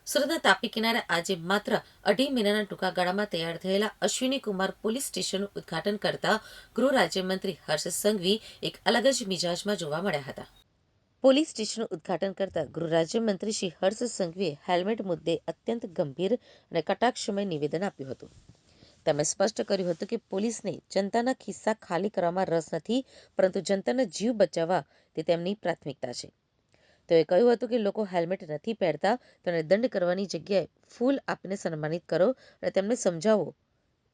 સુરતના તાપી કિનારે આજે માત્ર 2.5 મહિનાના ટૂંકા ગાળામાં તૈયાર થયેલા અશ્વિની કુમાર પોલીસ સ્ટેશનનું ઉદ્ઘાટન કરતા ગૃહ રાજ્યમંત્રી હર્ષ સંઘવી એક અલગ જ મિજાજમાં જોવા મળ્યા હતા. પોલીસ સ્ટેશનનું ઉદ્ઘાટન કરતા ગૃહ રાજ્યમંત્રી શ્રી હર્ષ સંઘવીએ હેલ્મેટ મુદ્દે અત્યંત ગંભીર અને કટાક્ષમય નિવેદન આપ્યું હતું. તેમણે સ્પષ્ટ કર્યું હતું કે પોલીસને જનતાના ખિસ્સા ખાલી કરવામાં રસ નથી, પરંતુ જનતાના જીવ બચાવવા તે તેમની પ્રાથમિકતા છે. તેઓએ કહ્યું હતું કે લોકો હેલ્મેટ નથી પહેરતા, તેને દંડ કરવાની જગ્યાએ ફૂલ આપીને સન્માનિત કરો અને તેમને સમજાવો.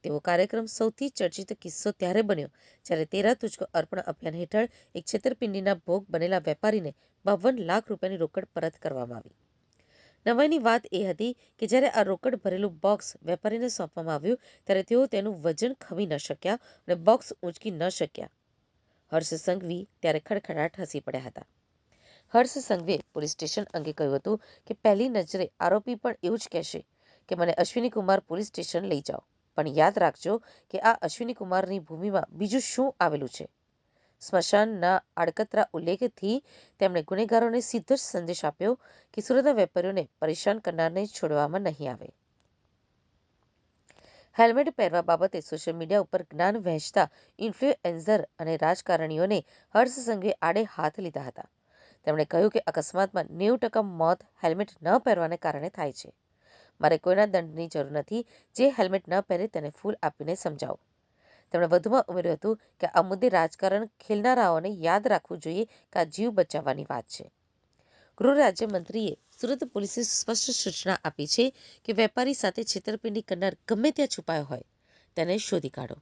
તેવો કાર્યક્રમ સૌથી ચર્ચિત કિસ્સો ત્યારે બન્યો જ્યારે 13 તુજકો અર્પણ અભિયાન હેઠળ એક છેતરપિંડીના ભોગ બનેલા વેપારીને 52 લાખ રૂપિયાની રોકડ પરત કરવામાં આવી. નવાઈની વાત એ હતી કે જ્યારે આ રોકડ ભરેલું બોક્સ વેપારીને સોંપવામાં આવ્યું ત્યારે તેઓ તેનું વજન ખમી ન શક્યા અને બોક્સ ઊંચકી ન શક્યા. હર્ષ સંઘવી ત્યારે ખડખડાટ હસી પડ્યા હતા. હર્ષ સંઘવીએ પોલીસ સ્ટેશન અંગે કહ્યું હતું કે પહેલી નજરે આરોપી પણ એવું જ કહેશે કે મને અશ્વિની કુમાર પોલીસ સ્ટેશન લઈ જાઓ, પણ યાદ રાખજો કે આ અશ્વિની કુમારની ભૂમિમાં બીજું શું આવેલું છે. સ્મશાનના આડકતરા ઉલ્લેખથી તેમણે ગુનેગારોને સીધો જ સંદેશ આપ્યો કે સુરતના વેપારીઓને પરેશાન કરનારને છોડવામાં નહીં આવે. હેલ્મેટ પહેરવા બાબતે સોશિયલ મીડિયા ઉપર જ્ઞાન વહેંચતા ઇન્ફ્લુએન્સર અને રાજકારણીઓને હર્ષ સંઘવીએ આડે હાથ લીધા હતા. તેમણે કહ્યું કે અકસ્માતમાં 90% મોત હેલ્મેટ ન પહેરવાને કારણે થાય છે. મારે કોઈના દંડની જરૂર નથી. જે હેલ્મેટ ન પહેરે તેને ફૂલ આપીને સમજાવો. તેમણે વધુમાં ઉમેર્યું હતું કે આ મુદ્દે રાજકારણ ખેલનારાઓને યાદ રાખવું જોઈએ કે આ જીવ બચાવવાની વાત છે. ગૃહ રાજ્યમંત્રીએ સુરત પોલીસે સ્પષ્ટ સૂચના આપી છે કે વેપારી સાથે છેતરપિંડી કરનાર ગમે ત્યાં છુપાયો હોય તેને શોધી કાઢો.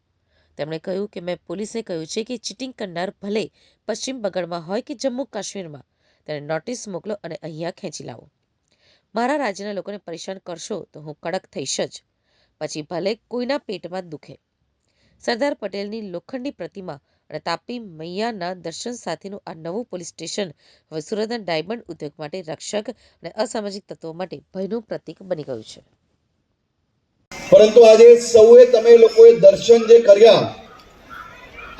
તેમણે કહ્યું કે મેં પોલીસને કહ્યું છે કે ચીટિંગ કરનાર ભલે પશ્ચિમ બંગાળમાં હોય કે જમ્મુ કાશ્મીરમાં, તેને નોટિસ મોકલો અને અહીંયા ખેંચી લાવો. મારા રાજ્યના લોકોને પરેશાન કરશો તો હું કડક થઈશ જ, પછી ભલે કોઈના પેટમાં દુખે. સરદાર પટેલની લોખંડી પ્રતિમા અને તાપી મૈયાના દર્શન સાથેનું આ નવું પોલીસ સ્ટેશન હવે સુરતના ડાયમંડ ઉદ્યોગ માટે રક્ષક અને અસામાજિક તત્વો માટે ભયનું પ્રતીક બની ગયું છે. પરંતુ આજે સૌએ તમે લોકોએ દર્શન જે કર્યા,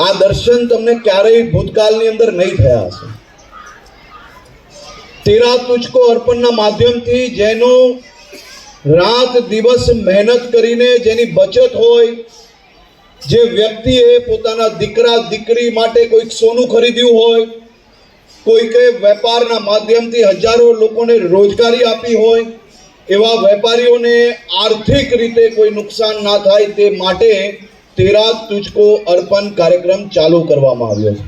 આ દર્શન તમને ક્યારેય ભૂતકાળની અંદર નહીં થયા હશે. 13 તુજકો અર્પણના માધ્યમથી જેનો રાત દિવસ મહેનત કરીને જેની બચત હોય, જે વ્યક્તિએ પોતાના દીકરા દીકરી માટે કોઈક સોનું ખરીદ્યું હોય, કોઈકે વેપારના માધ્યમથી હજારો લોકોને રોજગારી આપી હોય, એવા વેપારીઓને આર્થિક રીતે કોઈ નુકસાન ના થાય તે માટે 13 તુજકો અર્પણ કાર્યક્રમ ચાલુ કરવામાં આવ્યો છે.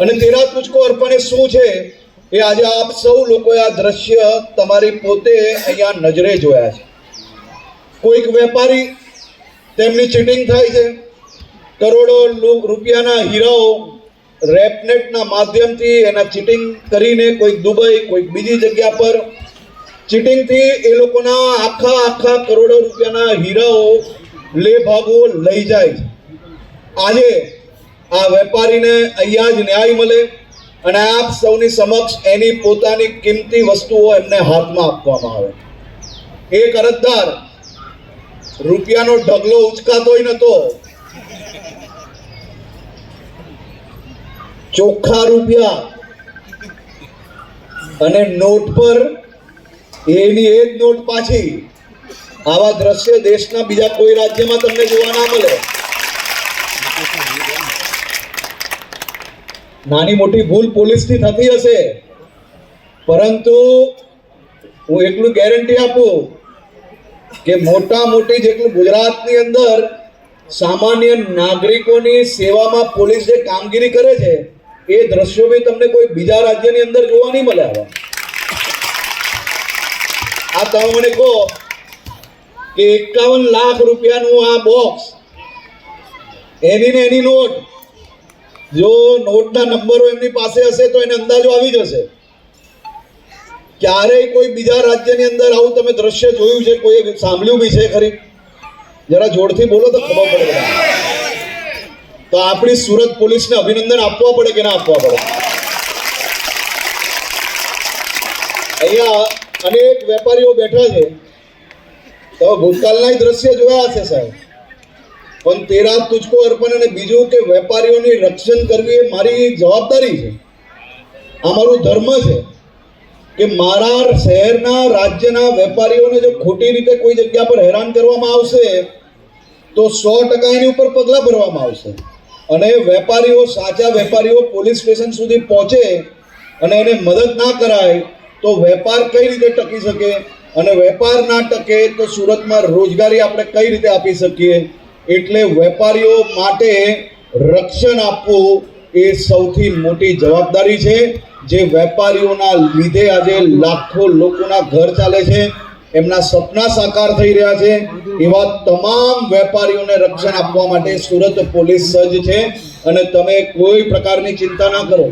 અને 13 તુજકો અર્પણ એ શું છે એ આજે આપ સૌ લોકોએ આ દ્રશ્ય તમારી પોતે અહીંયા નજરે જોયા છે. કોઈક વેપારી તેમની ચીટિંગ થાય છે, કરોડો રૂપિયાના હીરાઓ રેપનેટના માધ્યમથી એના ચીટિંગ કરીને કોઈક દુબઈ, કોઈક બીજી જગ્યા પર ચીટિંગથી એ લોકોના આખા કરોડો રૂપિયાના હીરાઓ લેભાગો લઈ જાય છે. આજે આ વેપારીને અહીંયા જ ન્યાય મળે અને આપ સૌની સમક્ષ એની પોતાની કિંમતી વસ્તુઓ એમને હાથમાં આપવામાં આવે. એક અરજદાર રૂપિયાનો ઢગલો ઉચકાતોય નતો, ચોખ્ખા રૂપિયા અને નોટ પર એની એક નોટ પાછી. આવા દ્રશ્ય દેશના બીજા કોઈ રાજ્યમાં તમને જોવા ના મળે. નાની મોટી ભૂલ પોલીસની થતી હશે, પરંતુ હું એટલું ગેરંટી આપું કે મોટી જેટલું ગુજરાતની અંદર સામાન્ય નાગરિકોની સેવામાં પોલીસ જે કામગીરી કરે છે એ દ્રશ્યો બી તમને કોઈ બીજા રાજ્યની અંદર જોવા નહીં મળે. આ તમે મને કહો કે 51 લાખ રૂપિયાનું આ બોક્સ, એની ને એની નોટ, જો નોટના નંબરો એમની પાસે હશે તો એને અંદાજો આવી જશે. ક્યારેય કોઈ બીજા રાજ્યની અંદર આવું તમે દ્રશ્ય જોયું છે? કોઈ સાંભળ્યું બી છે ખરી? જરા જોરથી બોલો તો ખબર પડે. તો આપણી સુરત પોલીસને અભિનંદન આપવા પડે કે ના આપવા પડે? અહીંયા અનેક વેપારીઓ બેઠા છે, તો ભૂતકાળના દ્રશ્ય જોયા હશે સાહેબ. પણ 13 તુજકો અર્પણ અને બીજું કે વેપારીઓની રક્ષણ કરવી એ મારી જવાબદારી છે, આ મારું ધર્મ છે. કે મારા શહેરના રાજ્યના વેપારીઓને જો ખોટી રીતે કોઈ જગ્યા પર હેરાન કરવામાં આવશે તો 100% એની ઉપર પગલાં ભરવામાં આવશે અને વેપારીઓ સાચા વેપારીઓ પોલીસ સ્ટેશન સુધી પહોંચે અને એને મદદ ના કરાય તો વેપાર કઈ રીતે ટકી શકે અને વેપાર ના ટકે તો સુરતમાં રોજગારી આપણે કઈ રીતે આપી શકીએ એટલે વેપારીઓ માટે રક્ષણ આપવું એ સૌથી મોટી જવાબદારી છે જે વેપારીઓના લીધે આજે લાખો લોકોના ઘર ચાલે છે એમના સપના સાકાર થઈ રહ્યા છે એવા તમામ વેપારીઓને રક્ષણ આપવા માટે સુરત પોલીસ સજ્જ છે અને તમે કોઈ પ્રકારની ચિંતા ના કરો